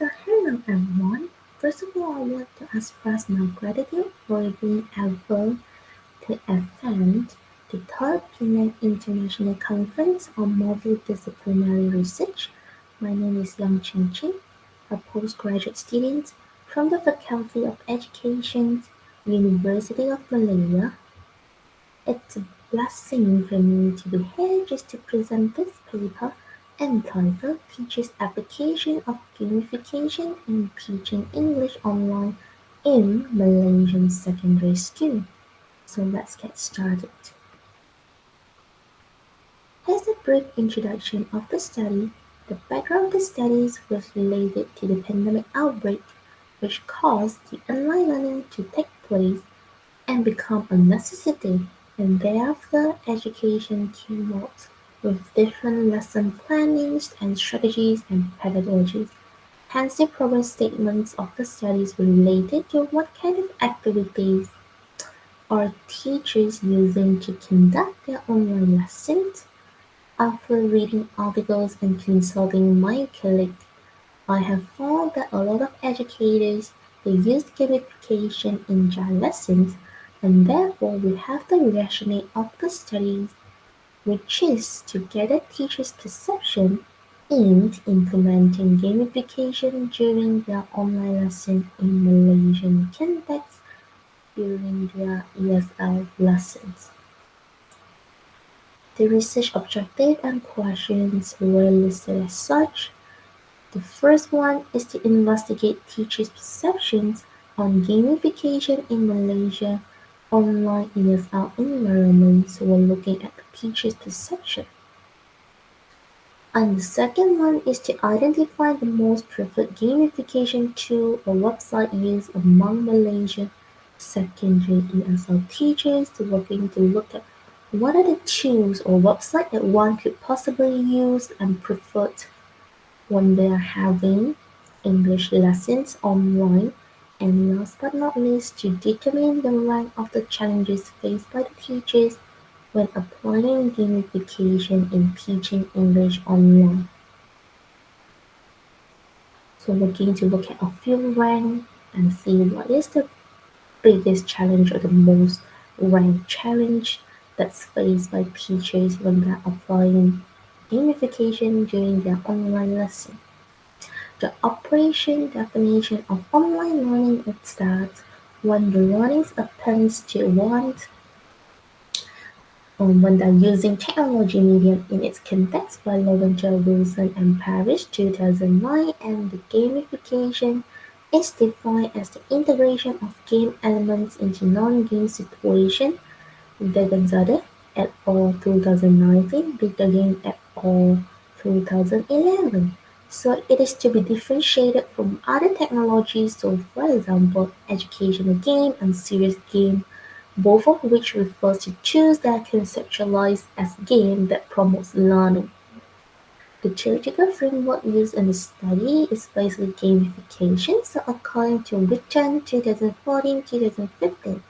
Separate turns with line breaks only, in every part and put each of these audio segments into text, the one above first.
So hello everyone. First of all, I want to express my gratitude for being able to attend the third Qing International Conference on Multidisciplinary Research. My name is Yong, a postgraduate student from the Faculty of Education, University of Malaysia. It's a blessing for me to be here just to present this paper entitled Teachers' Application of Gamification in Teaching English Online in Malaysian Secondary School. So let's get started. Here's a brief introduction of the study. The background of the studies was related to the pandemic outbreak, which caused the online learning to take place and become a necessity, and thereafter education came out with different lesson plannings and strategies and pedagogies. Hence the problem statements of the studies related to what kind of activities are teachers using to conduct their online lessons. After reading articles and consulting my colleagues, I have found that a lot of educators they use gamification in their lessons, and therefore we have the rationale of the studies, which is to gather teachers' perception in implementing gamification during their online lessons in Malaysian context during their ESL lessons. The research objective and questions were listed as such. The first one is to investigate teachers' perceptions on gamification in Malaysia online ESL environments. So we're looking at the teachers' perception. And the second one is to identify the most preferred gamification tool or website used among Malaysian secondary ESL teachers. So we're going to look at what are the tools or websites that one could possibly use and prefer when they are having English lessons online, and last but not least, to determine the rank of the challenges faced by the teachers when applying gamification in teaching English online. So we're going to look at a few ranks and see what is the biggest challenge or the most ranked challenge that's faced by teachers when they're applying gamification during their online lesson. The operation definition of online learning is that when the learning happens to want when they're using technology medium in its context by Lorenzo Wilson and Parrish 2009, and the gamification is defined as the integration of game elements into non-game situation. Veganzade et al. 2019, Bigger Game et al. 2011. So it is to be differentiated from other technologies, so for example, educational game and serious game, both of which refers to tools that are conceptualized as game that promotes learning. The theoretical framework used in the study is basically gamification, so according to Witten 2014-2015,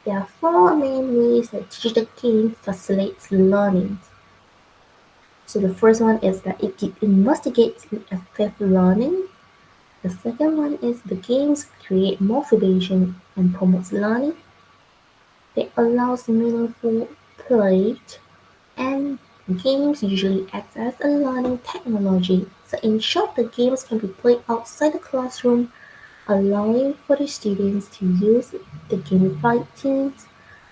there are four main ways that digital game facilitates learning. So the first one is that it investigates effective learning. The second one is the games create motivation and promotes learning. It allows meaningful play, and games usually act as a learning technology. So in short, the games can be played outside the classroom, allowing for the students to use the gamified tools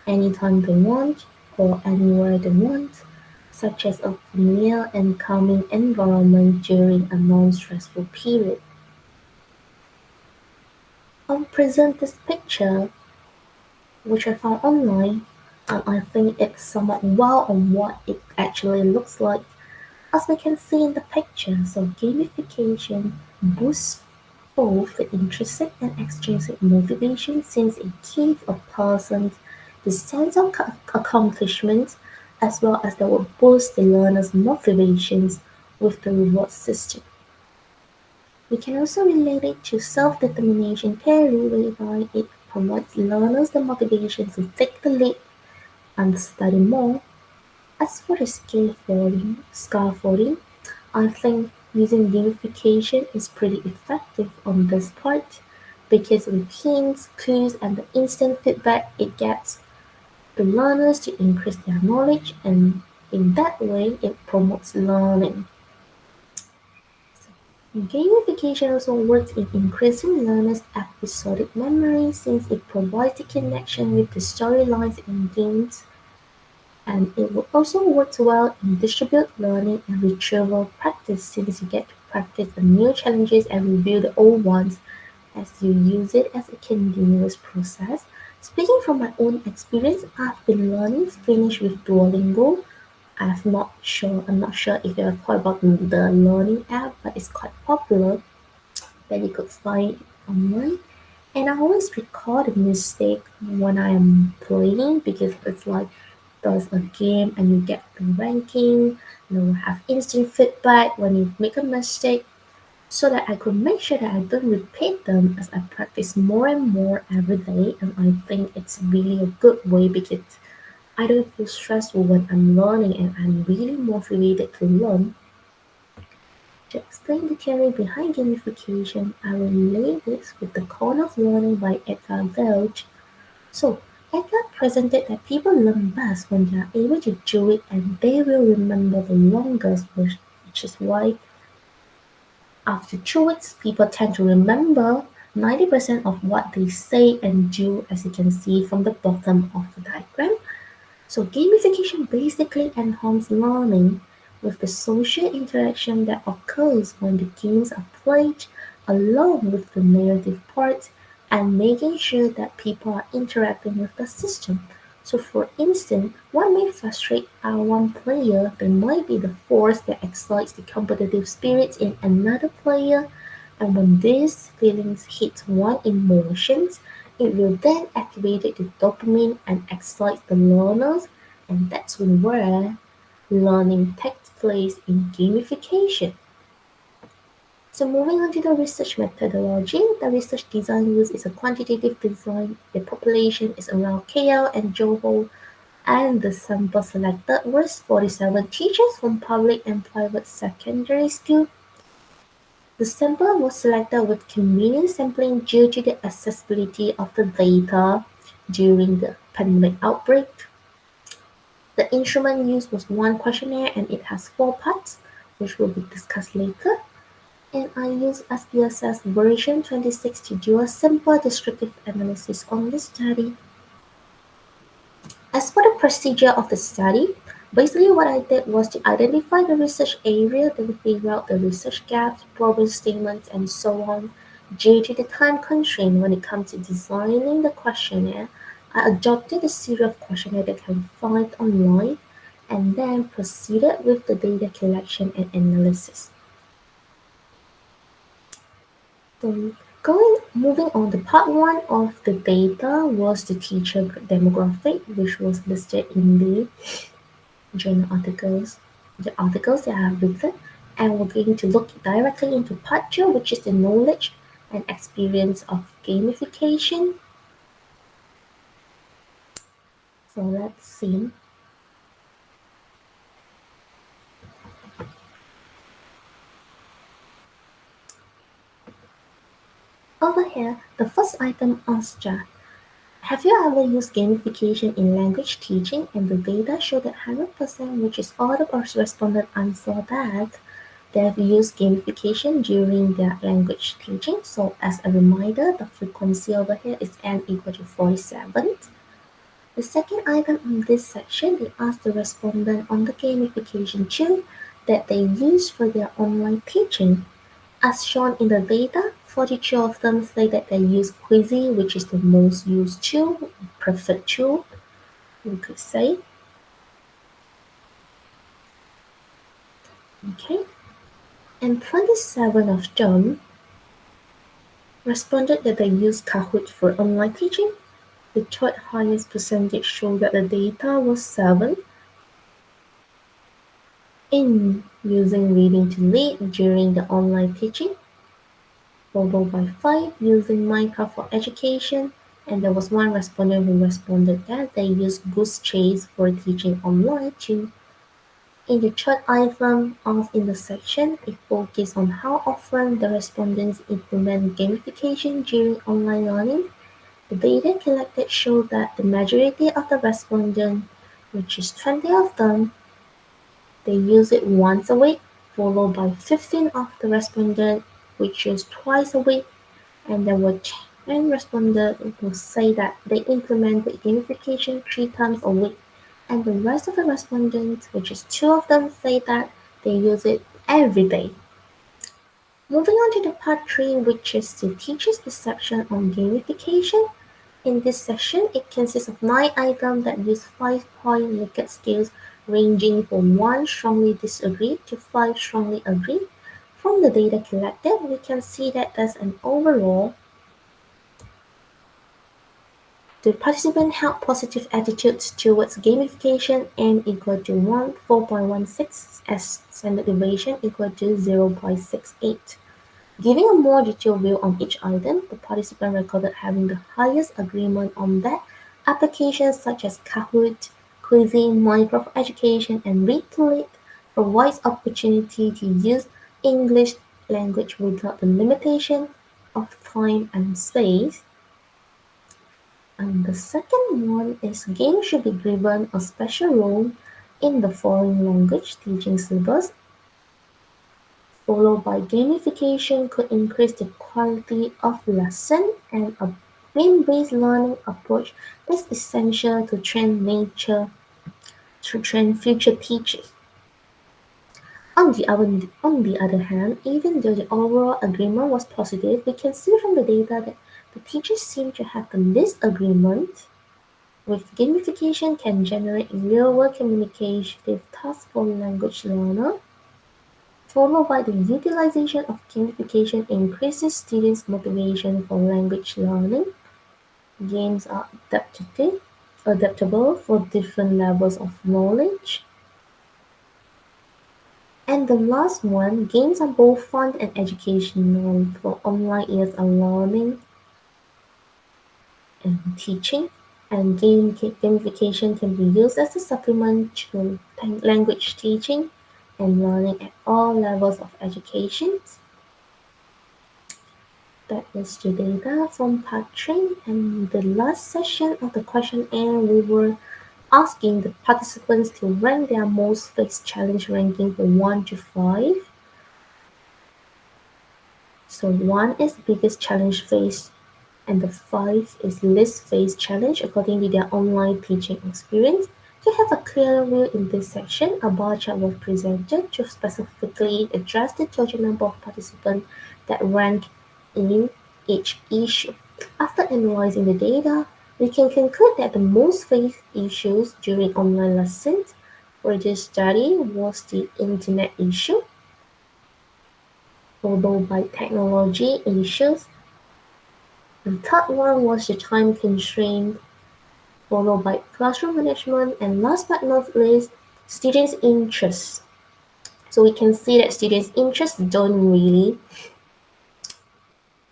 anytime they want or anywhere they want, such as a familiar and calming environment during a non-stressful period. I'll present this picture, which I found online, and I think it's somewhat well on what it actually looks like. As we can see in the picture, so gamification boosts both the intrinsic and extrinsic motivation, since it gives a person the sense of accomplishment as well as that will boost the learner's motivations with the reward system. We can also relate it to self-determination theory, whereby it promotes learners the motivation to take the leap and study more. As for the scaffolding, I think Using gamification is pretty effective on this part because with hints, clues, and the instant feedback it gets the learners to increase their knowledge, and in that way it promotes learning. Gamification also works in increasing learners' episodic memory since it provides a connection with the storylines in games, and it will also work well in distributed learning and retrieval practice since you get to practice the new challenges and review the old ones as you use it as a continuous process. Speaking from my own experience, I've been learning Finnish with Duolingo. I'm not sure if you have heard about the learning app, but it's quite popular that you could find online. And I always record a mistake when I am playing because it's like there's a game and you get the ranking, you have instant feedback when you make a mistake so that I could make sure that I don't repeat them as I practice more and more every day. And I think it's really a good way because I don't feel stressful when I'm learning and I'm really motivated to learn. To explain the theory behind gamification, I will relate this with the Cone of Learning by Edgar Welch. So, Edgar presented that people learn best when they are able to do it and they will remember the longest, which is why after 2 weeks, people tend to remember 90% of what they say and do, as you can see from the bottom of the diagram. So gamification basically enhances learning with the social interaction that occurs when the games are played along with the narrative part and making sure that people are interacting with the system. So for instance, what may frustrate one player, there might be the force that excites the competitive spirit in another player, and when these feelings hit one emotions, it will then activate the dopamine and excite the learners, and that's where learning takes place in gamification. So moving on to the research methodology, the research design used is a quantitative design. The population is around KL and Johor, and the sample selected was 47 teachers from public and private secondary school. The sample was selected with convenient sampling due to the accessibility of the data during the pandemic outbreak. The instrument used was one questionnaire and it has 4 parts, which will be discussed later. And I used SPSS version 26 to do a simple descriptive analysis on the study. As for the procedure of the study, basically what I did was to identify the research area, then figure out the research gaps, problem statements, and so on. Due to the time constraint when it comes to designing the questionnaire, I adopted a series of questionnaires that can find online and then proceeded with the data collection and analysis. Moving on to part one of the data was the teacher demographic, which was listed in the journal articles, the articles that I have written, and we're going to look directly into part two, which is the knowledge and experience of gamification. So let's see. Over here, the first item asks Jack, have you ever used gamification in language teaching and the data show that 100%, which is all the respondents answer that they have used gamification during their language teaching. So as a reminder, the frequency over here is n equal to 47. The second item on this section, they ask the respondent on the gamification tool that they use for their online teaching. As shown in the data, 42 of them say that they use Quizizz, which is the most used tool, preferred tool, we could say. Okay. And 27 of them responded that they use Kahoot for online teaching. The third highest percentage showed that the data was 7 in using reading to lead during the online teaching, followed by 5 using Minecraft for education, and there was one respondent who responded that they use Goose Chase for teaching online too. In the third item of in the section, it focuses on how often the respondents implement gamification during online learning. The data collected show that the majority of the respondents, which is 20 of them, they use it once a week, followed by 15 of the respondents, which is twice a week, and there were 10 respondents who say that they implemented gamification 3 times a week, and the rest of the respondents, which is 2 of them, say that they use it every day. Moving on to the part 3, which is the teacher's perception on gamification. In this session, it consists of 9 items that use 5-point Likert scales ranging from 1 strongly disagree to 5 strongly agree. From the data collected, we can see that as an overall, the participants held positive attitudes towards gamification n equal to 4.16 as standard deviation equal to 0.68. Giving a more detailed view on each item, the participant recorded having the highest agreement on that applications such as Kahoot, Quizizz, Minecraft Education, and Read to Lead provides opportunity to use English language without the limitation of time and space. And the second one is games should be given a special role in the foreign language teaching syllabus, followed by gamification could increase the quality of lesson, and a game-based learning approach is essential to train future teachers. On the other hand, even though the overall agreement was positive, we can see from the data that the teachers seem to have the least agreement with gamification can generate real-world communicative tasks for language learner, followed by the utilization of gamification increases students' motivation for language learning. Games are adaptable for different levels of knowledge. And the last one, games are both fun and educational for online years of learning and teaching. And gamification can be used as a supplement to language teaching and learning at all levels of education. That is the data from part 3, and the last session of the questionnaire we were asking the participants to rank their most faced challenge ranking from 1 to 5. So 1 is biggest challenge faced and the 5 is least faced challenge according to their online teaching experience. To have a clearer view in this section, a bar chart was presented to specifically address the total number of participants that rank in each issue. After analyzing the data, we can conclude that the most faced issues during online lessons for this study was the internet issue, followed by technology issues. The third one was the time constraint, followed by classroom management, and last but not least, students' interests. So we can see that students' interests don't really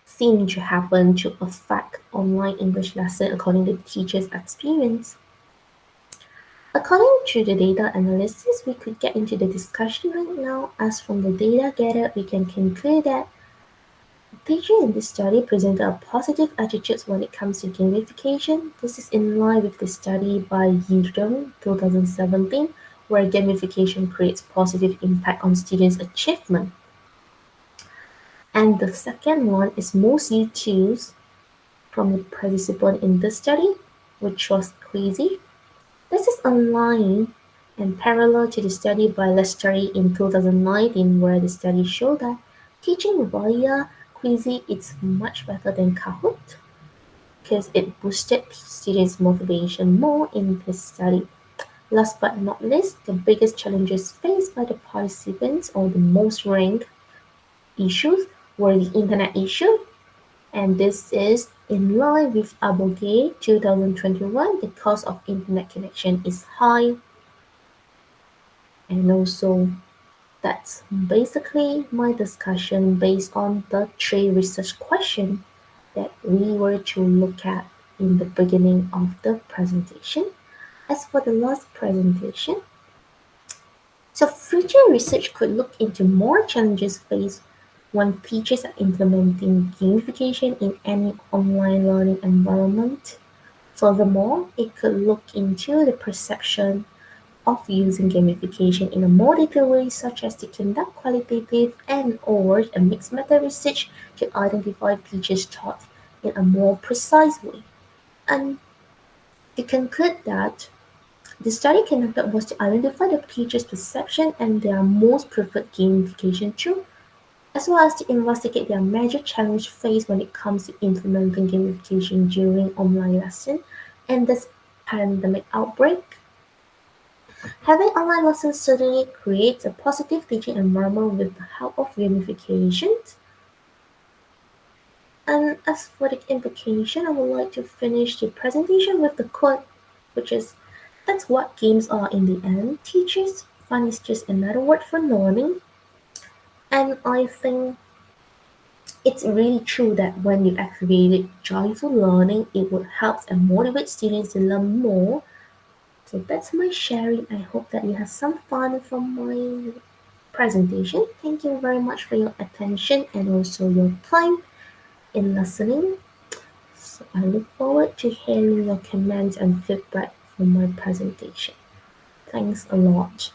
seem to happen to affect online English lesson according to the teacher's experience. According to the data analysis, we could get into the discussion right now. As from the data gathered, we can conclude that the teacher in this study presented a positive attitude when it comes to gamification. This is in line with the study by Yong 2017, where gamification creates positive impact on students' achievement. And the second one is most used tools from the participant in the study, which was Quizizz. This is online and parallel to the study by Lestari in 2019, where the study showed that teaching via Quizizz is much better than Kahoot because it boosted students' motivation more in this study. Last but not least, the biggest challenges faced by the participants or the most ranked issues were the internet issue, and this is in line with Aboge 2021. The cost of internet connection is high, and also that's basically my discussion based on the 3 research questions that we were to look at in the beginning of the presentation. As for the last presentation, So future research could look into more challenges faced when teachers are implementing gamification in any online learning environment. Furthermore, it could look into the perception of using gamification in a more detailed way, such as to conduct qualitative and or a mixed meta research to identify teachers' thoughts in a more precise way. And to conclude that the study conducted was to identify the teachers' perception and their most preferred gamification tool, as well as to investigate their major challenge faced when it comes to implementing gamification during online lesson and this pandemic outbreak. Having online lessons certainly creates a positive teaching environment with the help of gamification. And as for the implication, I would like to finish the presentation with the quote, which is that's what games are in the end. Teachers, fun is just another word for learning. And I think it's really true that when you activate joyful learning, it would help and motivate students to learn more. So that's my sharing. I hope that you have some fun from my presentation. Thank you very much for your attention and also your time in listening. So I look forward to hearing your comments and feedback from my presentation. Thanks a lot.